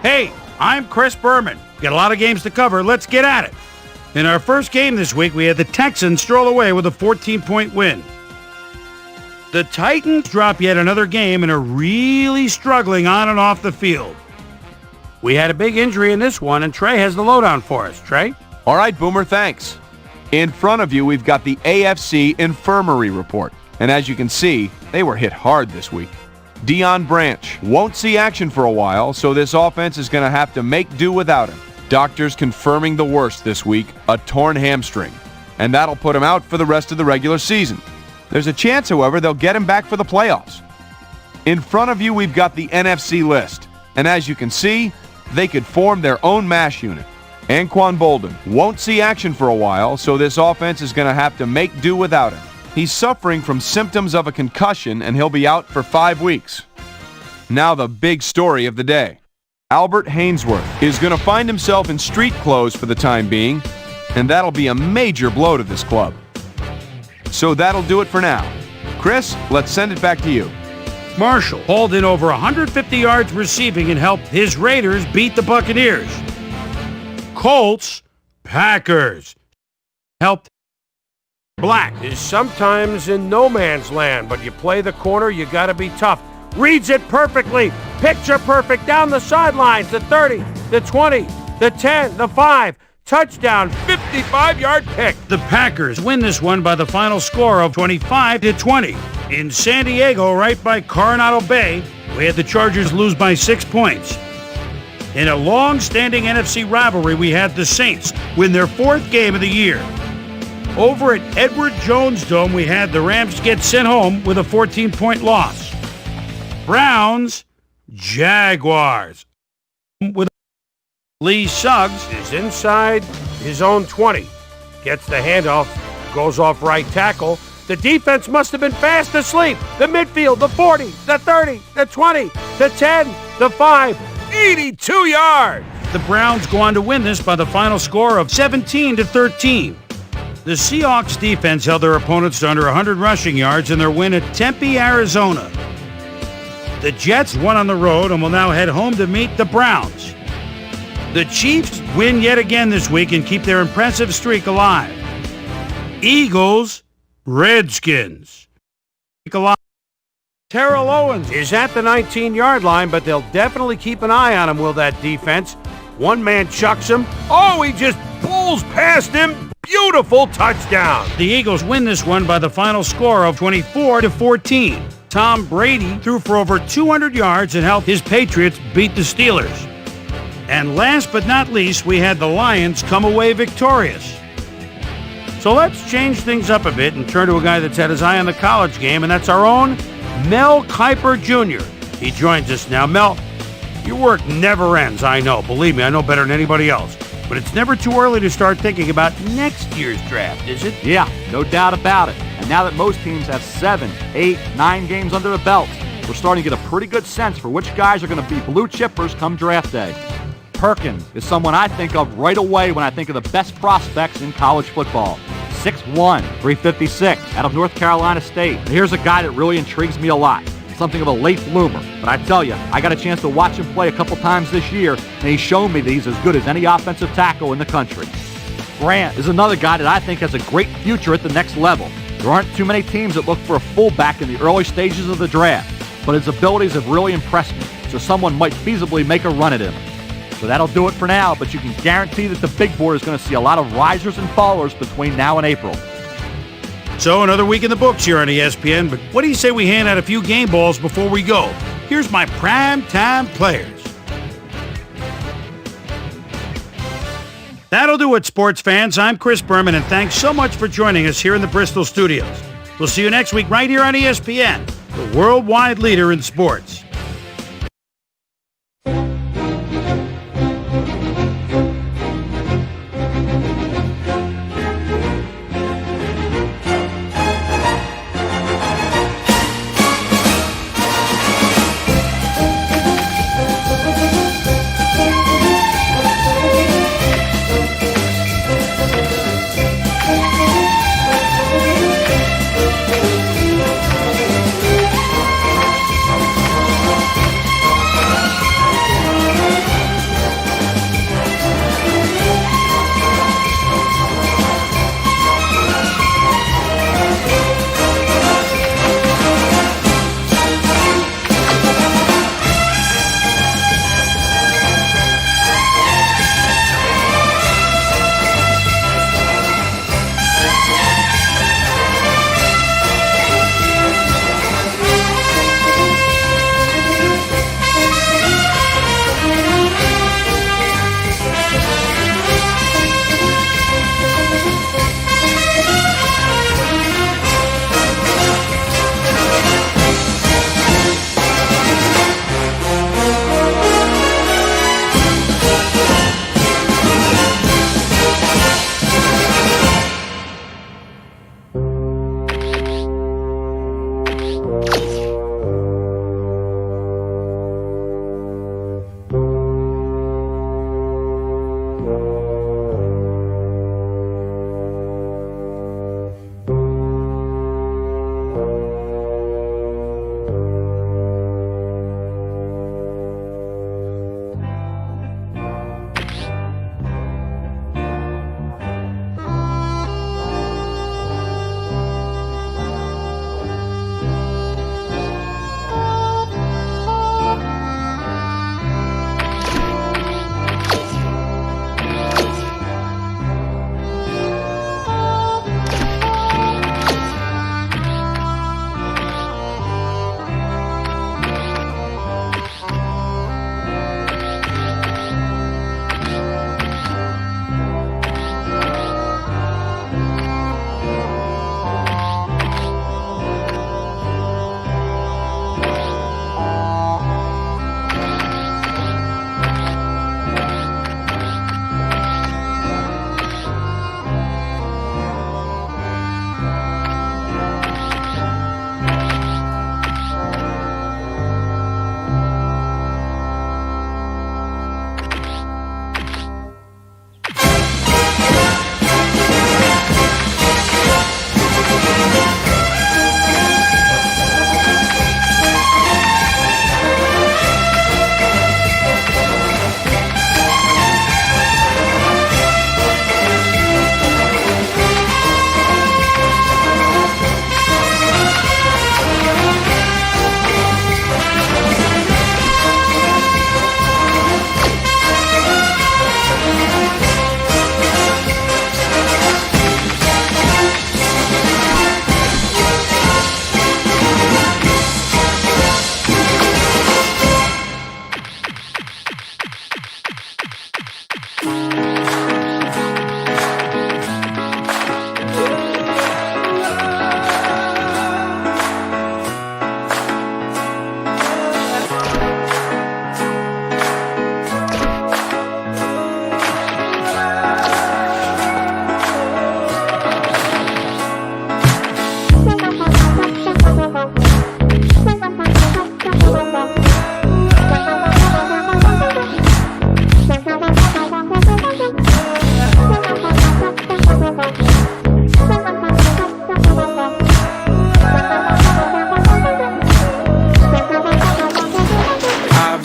Hey, I'm Chris Berman. Got a lot of games to cover. Let's get at it. In our first game this week, we had the Texans stroll away with a 14-point win. The Titans drop yet another game and are really struggling on and off the field. We had a big injury in this one, and Trey has the lowdown for us. Trey? All right, Boomer, thanks. In front of you, we've got the AFC Infirmary Report. And as you can see, they were hit hard this week. Deion Branch won't see action for a while, so this offense is going to have to make do without him. Doctors confirming the worst this week, a torn hamstring. And that'll put him out for the rest of the regular season. There's a chance, however, they'll get him back for the playoffs. In front of you, we've got the NFC list. And as you can see, they could form their own MASH unit. Anquan Boldin won't see action for a while, so this offense is going to have to make do without him. He's suffering from symptoms of a concussion, and he'll be out for 5 weeks. Now the big story of the day. Albert Hainsworth is going to find himself in street clothes for the time being, and that'll be a major blow to this club. So that'll do it for now. Chris, let's send it back to you. Marshall hauled in over 150 yards receiving and helped his Raiders beat the Buccaneers. Colts, Packers helped. Black is sometimes in no man's land, but you play the corner, you got to be tough. Reads it perfectly, picture perfect down the sidelines, the 30, the 20, the 10, the 5, touchdown, 55-yard pick. The Packers win this one by the final score of 25-20. In San Diego, right by Coronado Bay, we had the Chargers lose by 6 points. In a long-standing NFC rivalry, we had the Saints win their 4th game of the year. Over at Edward Jones Dome, we had the Rams get sent home with a 14-point loss. Browns, Jaguars. With Lee Suggs is inside his own 20. Gets the handoff, goes off right tackle. The defense must have been fast asleep. The midfield, the 40, the 30, the 20, the 10, the 5, 82 yards. The Browns go on to win this by the final score of 17-13. The Seahawks defense held their opponents to under 100 rushing yards in their win at Tempe, Arizona. The Jets won on the road and will now head home to meet the Browns. The Chiefs win yet again this week and keep their impressive streak alive. Eagles, Redskins. Terrell Owens is at the 19-yard line, but they'll definitely keep an eye on him, will that defense? One man chucks him. Oh, he just pulls past him. Beautiful touchdown. The Eagles win this one by the final score of 24-14. Tom Brady threw for over 200 yards and helped his Patriots beat the Steelers. And last but not least, we had the Lions come away victorious. So let's change things up a bit and turn to a guy that's had his eye on the college game, and that's our own Mel Kiper Jr. He joins us now. Mel, your work never ends, I know. Believe me, I know better than anybody else. But it's never too early to start thinking about next year's draft, is it? Yeah, no doubt about it. And now that most teams have 7, 8, 9 games under the belt, we're starting to get a pretty good sense for which guys are going to be blue chippers come draft day. Perkins is someone I think of right away when I think of the best prospects in college football. 6'1", 356, out of North Carolina State. And here's a guy that really intrigues me a lot. Something of a late bloomer. But I tell you, I got a chance to watch him play a couple times this year, and he's shown me that he's as good as any offensive tackle in the country. Grant is another guy that I think has a great future at the next level. There aren't too many teams that look for a fullback in the early stages of the draft, but his abilities have really impressed me, so someone might feasibly make a run at him. So that'll do it for now, but you can guarantee that the big board is going to see a lot of risers and fallers between now and April. So another week in the books here on ESPN, but what do you say we hand out a few game balls before we go? Here's my primetime players. That'll do it, sports fans. I'm Chris Berman, and thanks so much for joining us here in the Bristol studios. We'll see you next week right here on ESPN, the worldwide leader in sports.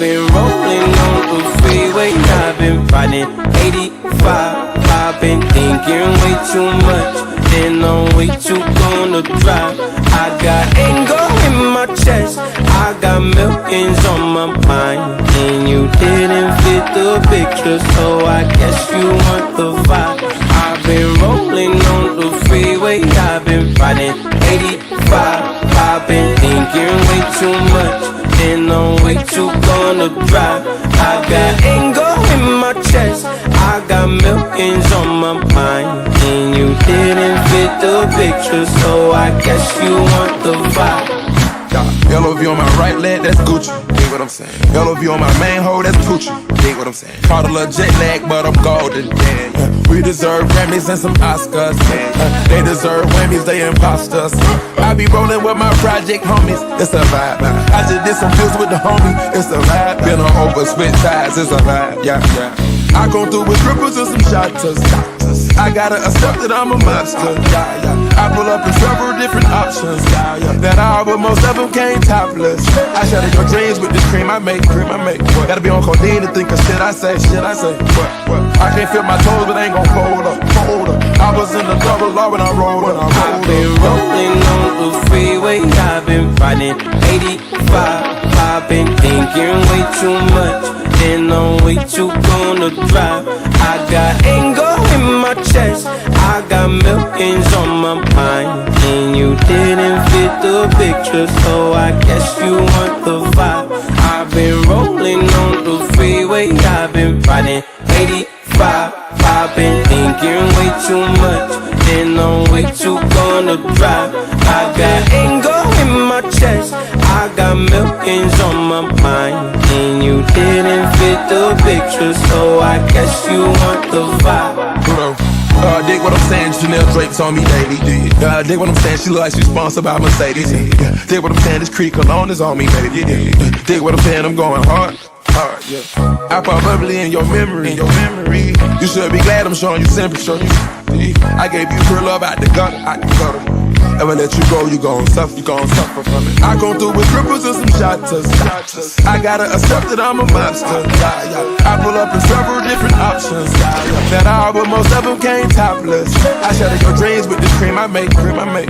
Been rolling on the freeway, I've been riding 85. I've been thinking way too much, and I'm way too gonna drive. I got anger in my chest, I got millions on my mind, and you didn't fit the picture, so I guess you want the vibe. I've been rolling on the freeway, I've been riding 85. I've been thinking way too much, and I'm way too gonna drive. I got anger in my chest, I got millions on my mind, and you didn't fit the picture, so I guess you want the vibe. Yellow view on my right leg, that's Gucci. Dig what I'm saying. Yellow view on my main hoe, that's Gucci. Dig what I'm saying. Caught a little jet lag, but I'm golden. Yeah. We deserve Grammys and some Oscars. They deserve Whammies, they imposters. I be rolling with my project homies, it's a vibe. I just did some deals with the homie, it's a vibe. Been on over, switch sides, it's a vibe. Yeah. I go through with strippers and some shotters. I gotta accept that I'm a monster. I pull up in several different options. That hour, but most of them came topless. I shatter your dreams with this cream I make. Gotta be on codeine to think of shit I say. What? I can't feel my toes, but ain't gon' fold up. I was in the double law when I rolled. I've been rolling on the freeway, I've been riding 85. I've been thinking way too much, and I'm way too gonna drive. I got anger in my chest, I got millions on my mind, and you didn't fit the picture, so I guess you want the vibe. I've been rolling on the freeway, I've been riding 85. I've been thinking way too much, and I'm way too gonna drive. I got anger in my chest, I got millions on my mind, and you didn't fit the picture, so I guess you want the vibe. Dig what I'm saying, Chanel drapes on me daily. Dig what I'm saying, she look like she's sponsored by Mercedes. Dig what I'm saying, this Creek cologne is on me, baby. Dig what I'm saying, I'm going hard. I pop bubbly in your memory. You should be glad I'm showing you sympathy. I gave you real love out the gutter. Ever let you go, you gon' suffer from it. I go through with strippers and some shotters. I gotta accept that I'm a monster. I pull up in several different options. That hour, but most of them came topless. I shatter your dreams with this cream I make.